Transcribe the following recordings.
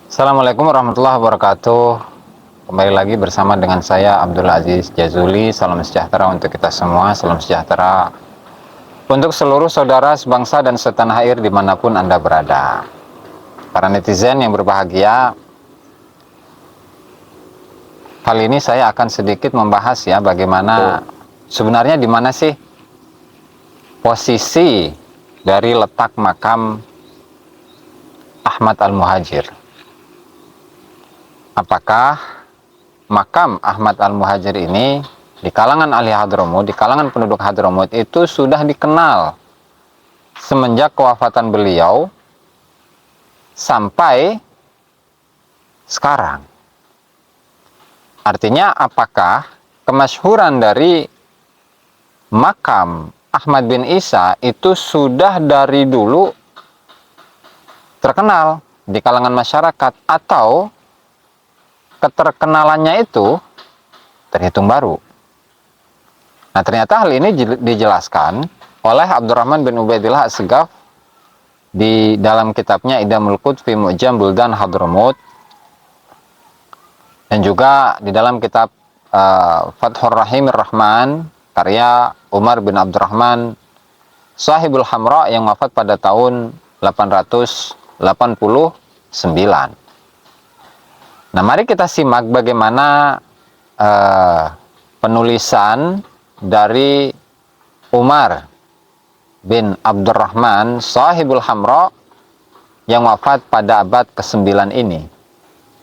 Assalamualaikum warahmatullahi wabarakatuh. Kembali lagi bersama dengan saya Abdul Aziz Jazuli. Salam sejahtera untuk kita semua. Salam sejahtera untuk seluruh saudara sebangsa dan setanah air dimanapun Anda berada. Para netizen yang berbahagia, kali ini saya akan sedikit membahas ya bagaimana sebenarnya di mana sih posisi dari letak makam Ahmad Al-Muhajir. Apakah makam Ahmad Al-Muhajir ini di kalangan ahli Hadramut, di kalangan penduduk Hadramut itu sudah dikenal semenjak kewafatan beliau sampai sekarang? Artinya apakah kemasyhuran dari makam Ahmad bin Isa itu sudah dari dulu terkenal di kalangan masyarakat, atau keterkenalannya itu terhitung baru? Nah, ternyata hal ini dijelaskan oleh Abdurrahman bin Ubaidillah As-Segaf di dalam kitabnya Idamul Qud fi Mu'jam Buldan Hadramut, dan juga di dalam kitab Fathur Rahimir Rahman karya Umar bin Abdurrahman Sahibul Hamra yang wafat pada tahun 889. Nah, mari kita simak bagaimana penulisan dari Umar bin Abdurrahman Sahibul Hamra yang wafat pada abad ke-9 ini.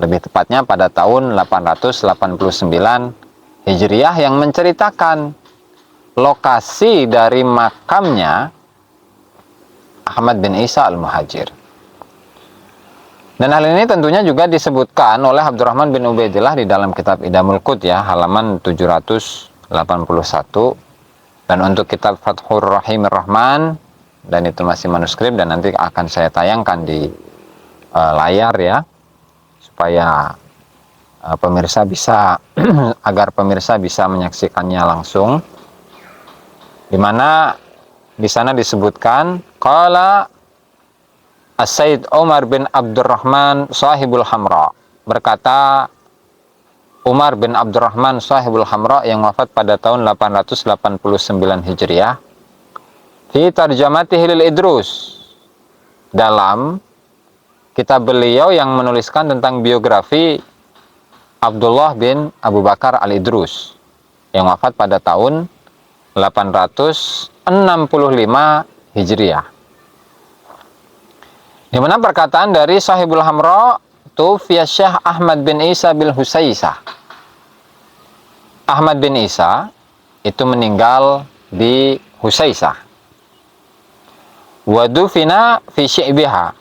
Lebih tepatnya pada tahun 889 Hijriah, yang menceritakan lokasi dari makamnya Ahmad bin Isa Al-Muhajir. Dan hal ini tentunya juga disebutkan oleh Abdurrahman bin Ubaidillah di dalam kitab Idamul Qud ya, halaman 781. Dan untuk kitab Fathur Rahimir Rahman, dan itu masih manuskrip dan nanti akan saya tayangkan di layar ya, supaya pemirsa bisa agar pemirsa bisa menyaksikannya langsung. Di mana di sana disebutkan qala As-Sayyid Umar bin Abdurrahman Sahibul Hamra, berkata Umar bin Abdurrahman Sahibul Hamra yang wafat pada tahun 889 Hijriah, fi tarjamatihi lil Idrus, dalam kitab beliau yang menuliskan tentang biografi Abdullah bin Abu Bakar Al-Idrus yang wafat pada tahun 865 Hijriah. Di mana perkataan dari Sahibul Hamra itu via Syekh Ahmad bin Isa bil Husaisah. Ahmad bin Isa itu meninggal di Husaisah. Wadufina fi Syi'biha,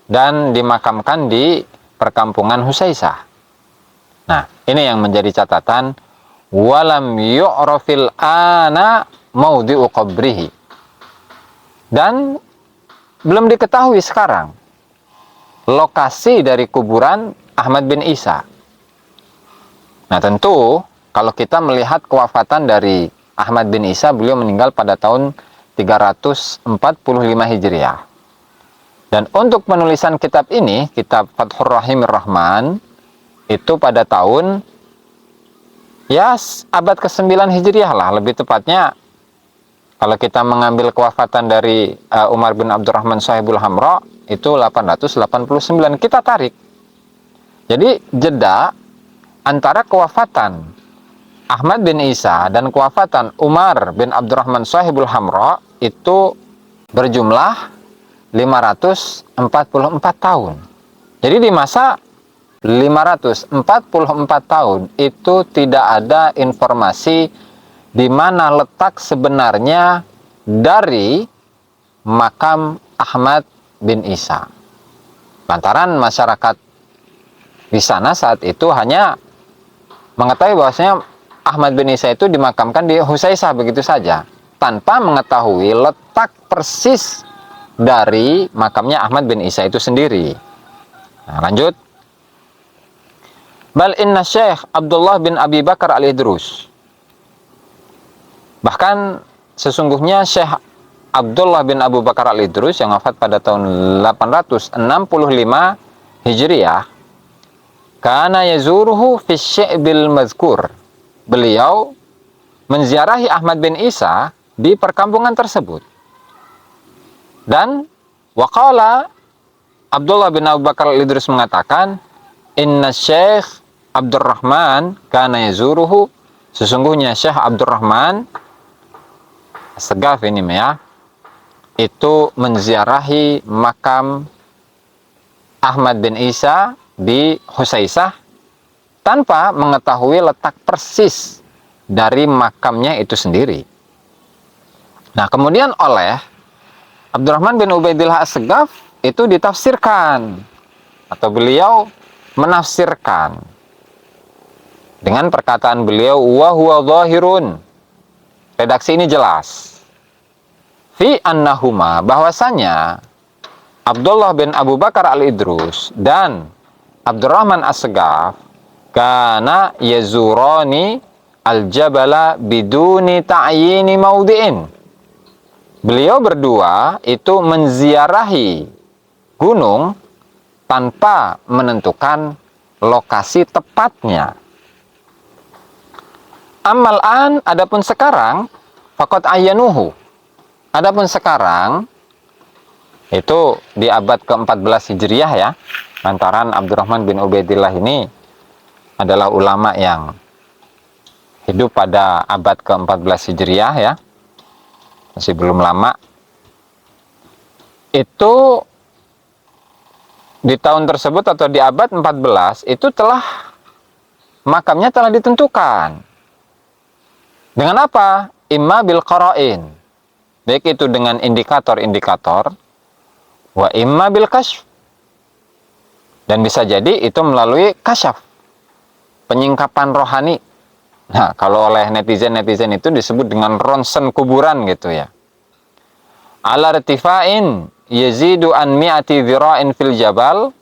dan dimakamkan di perkampungan Husaisah. Nah, ini yang menjadi catatan, walam yu'rafil ana maudhi'u qabrihi, dan belum diketahui sekarang lokasi dari kuburan Ahmad bin Isa. Nah, tentu kalau kita melihat kewafatan dari Ahmad bin Isa, beliau meninggal pada tahun 345 Hijriah. Dan untuk penulisan kitab ini, kitab Fathur Rahimir Rahman, itu pada tahun ya abad ke-9 Hijriah lah, lebih tepatnya. Kalau kita mengambil kewafatan dari Umar bin Abdurrahman Sahibul Hamra itu 889, kita tarik. Jadi jeda antara kewafatan Ahmad bin Isa dan kewafatan Umar bin Abdurrahman Sahibul Hamra itu berjumlah 544 tahun. Jadi di masa 544 tahun itu tidak ada informasi di mana letak sebenarnya dari makam Ahmad bin Isa. Lantaran masyarakat di sana saat itu hanya mengetahui bahwasanya Ahmad bin Isa itu dimakamkan di Husaisah begitu saja, tanpa mengetahui letak persis dari makamnya Ahmad bin Isa itu sendiri. Nah, lanjut. Bal inna Syekh Abdullah bin Abi Bakar Al-Idrus, bahkan sesungguhnya Syekh Abdullah bin Abu Bakar Al-Idrus yang wafat pada tahun 865 Hijriyah, kana yazuruhu fi syi'bil mazkur. Beliau menziarahi Ahmad bin Isa di perkampungan tersebut. Dan waqala Abdullah bin Abu Bakar al-Idris mengatakan, inna Syekh Abdurrahman kana yazuruhu, sesungguhnya Syekh Abdurrahman Segaf ini ya, itu menziarahi makam Ahmad bin Isa di Husaisah tanpa mengetahui letak persis dari makamnya itu sendiri. Nah, kemudian oleh Abdurrahman bin Ubaidillah As-Segaf itu ditafsirkan, atau beliau menafsirkan dengan perkataan beliau, wa huwa zahirun. Redaksi ini jelas. Fi annahuma, bahwasanya Abdullah bin Abu Bakar al-Idrus dan Abdurrahman As-Segaf kana yazurani al-jabala biduni ta'yini maudi'in. Beliau berdua itu menziarahi gunung tanpa menentukan lokasi tepatnya. Amal an, adapun sekarang, faqad ayyanuhu. Adapun sekarang, itu di abad ke-14 Hijriah ya, lantaran Abdurrahman bin Ubaidillah ini adalah ulama yang hidup pada abad ke-14 Hijriah ya, masih belum lama. Itu di tahun tersebut atau di abad 14 itu telah makamnya telah ditentukan. Dengan apa? Imma bil qara'in, baik itu dengan indikator-indikator, wa imma bil kasyf, dan bisa jadi itu melalui kasyaf, penyingkapan rohani. Nah, kalau oleh netizen-netizen itu disebut dengan ronsen kuburan gitu ya. Ala irtifa'in yazidu an mi'ati dhira'in fil jabal,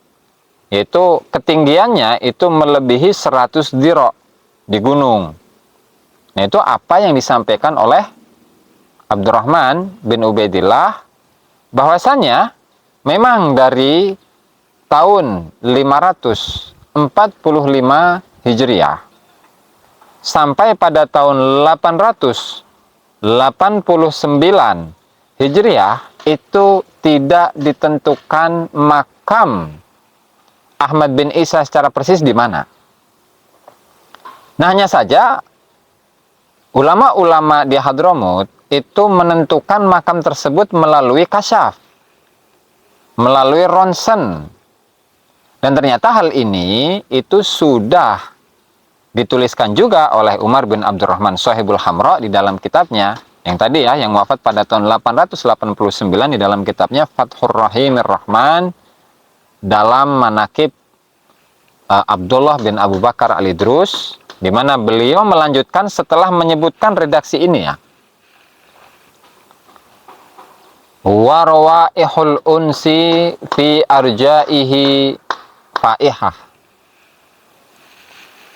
yaitu ketinggiannya itu melebihi 100 dhira' di gunung. Nah, itu apa yang disampaikan oleh Abdurrahman bin Ubaidillah, bahwasanya memang dari tahun 545 Hijriah sampai pada tahun 889 Hijriah itu tidak ditentukan makam Ahmad bin Isa secara persis di mana. Nah, hanya saja ulama-ulama di Hadramut itu menentukan makam tersebut melalui kasyaf, melalui ronsen. Dan ternyata hal ini itu sudah dituliskan juga oleh Umar bin Abdurrahman Shahibul Hamra di dalam kitabnya yang tadi ya, yang wafat pada tahun 889 di dalam kitabnya Fathur Rahimir Rahman dalam manakib Abdullah bin Abu Bakar al-Idrus, di mana beliau melanjutkan setelah menyebutkan redaksi ini ya. Wa rawaihul unsi fi arjaihi faihah,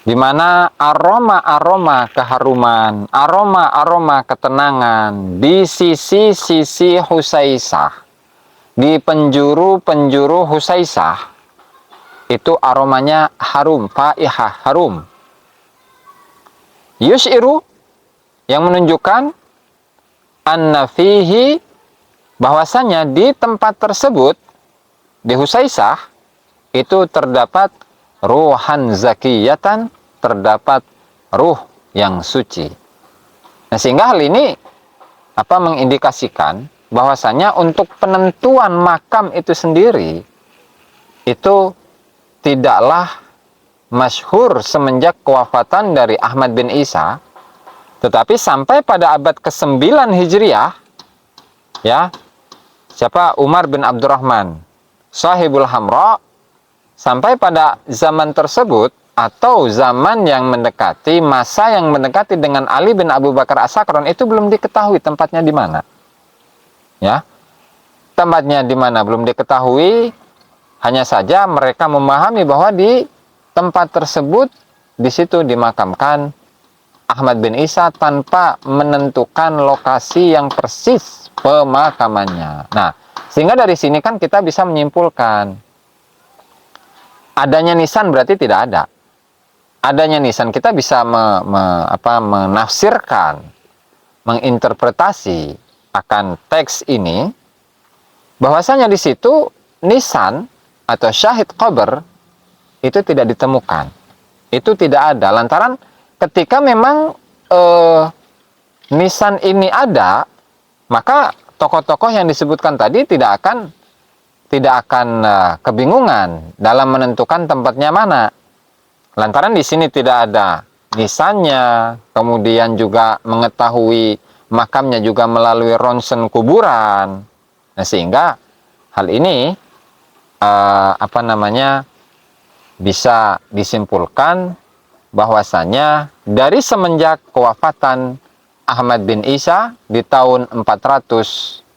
di mana aroma-aroma keharuman, aroma-aroma ketenangan di sisi-sisi Husaisah, di penjuru-penjuru Husaisah, itu aromanya harum, faihah, harum. Yus'iru, yang menunjukkan anna fihi, bahwasanya di tempat tersebut di Husaisah itu terdapat ruhan zakiyatan, terdapat ruh yang suci. Nah, sehingga hal ini mengindikasikan bahwasanya untuk penentuan makam itu sendiri itu tidaklah masyhur semenjak kewafatan dari Ahmad bin Isa, tetapi sampai pada abad ke-9 Hijriah ya, siapa? Umar bin Abdurrahman Shahibul Hamra, sampai pada zaman tersebut atau zaman yang mendekati, masa yang mendekati dengan Ali bin Abu Bakar As-Sakran, itu belum diketahui tempatnya di mana. Ya. Tempatnya di mana belum diketahui, hanya saja mereka memahami bahwa di tempat tersebut di situ dimakamkan Ahmad bin Isa tanpa menentukan lokasi yang persis pemakamannya. Nah, sehingga dari sini kan kita bisa menyimpulkan adanya nisan berarti tidak ada. Adanya nisan kita bisa menafsirkan, menginterpretasi akan teks ini bahwasanya di situ nisan atau syahid qabr itu tidak ditemukan. Itu tidak ada lantaran ketika memang nisan ini ada, maka tokoh-tokoh yang disebutkan tadi tidak akan kebingungan dalam menentukan tempatnya mana. Lantaran di sini tidak ada nisannya, kemudian juga mengetahui makamnya juga melalui ronsen kuburan. Nah, sehingga hal ini bisa disimpulkan bahwasanya dari semenjak kewafatan Ahmad bin Isa di tahun 345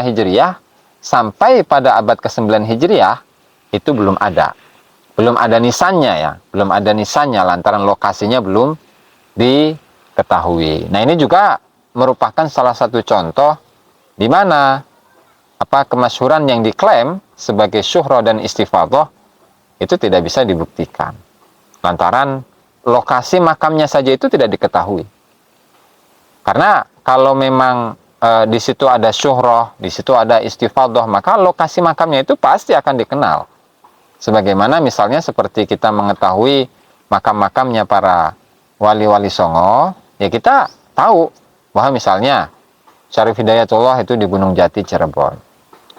Hijriah sampai pada abad ke-9 Hijriah itu belum ada nisannya ya, belum ada nisannya lantaran lokasinya belum diketahui. Nah, ini juga merupakan salah satu contoh di mana kemasyhuran yang diklaim sebagai syuhra dan istifadhah itu tidak bisa dibuktikan lantaran lokasi makamnya saja itu tidak diketahui. Karena kalau memang di situ ada syuhrah, di situ ada istifadhah, maka lokasi makamnya itu pasti akan dikenal. Sebagaimana misalnya seperti kita mengetahui makam-makamnya para wali-wali songo, ya kita tahu bahwa misalnya Syarif Hidayatullah itu di Gunung Jati, Cirebon.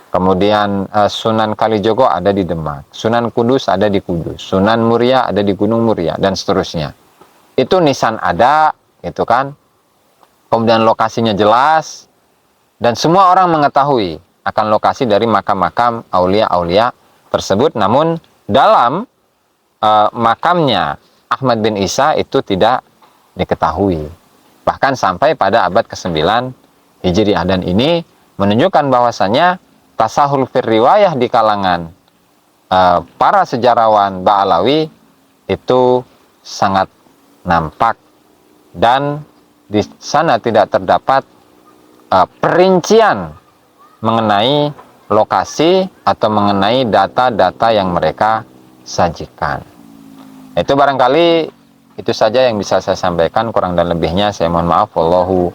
Kemudian Sunan Kalijogo ada di Demak, Sunan Kudus ada di Kudus, Sunan Muria ada di Gunung Muria, dan seterusnya. Itu nisan ada, itu kan. Kemudian lokasinya jelas, dan semua orang mengetahui akan lokasi dari makam-makam aulia-aulia tersebut. Namun dalam makamnya Ahmad bin Isa itu tidak diketahui. Bahkan sampai pada abad ke-9 Hijriah. Dan ini menunjukkan bahwasanya tasahul fir riwayah di kalangan para sejarawan Ba'alawi itu sangat nampak, dan di sana tidak terdapat perincian mengenai lokasi atau mengenai data-data yang mereka sajikan. Itu barangkali itu saja yang bisa saya sampaikan, kurang dan lebihnya saya mohon maaf. Wallahu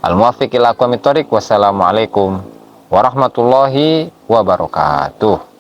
al-muwaffiq ila aqwamit thoriq. Wassalamualaikum warahmatullahi wabarakatuh.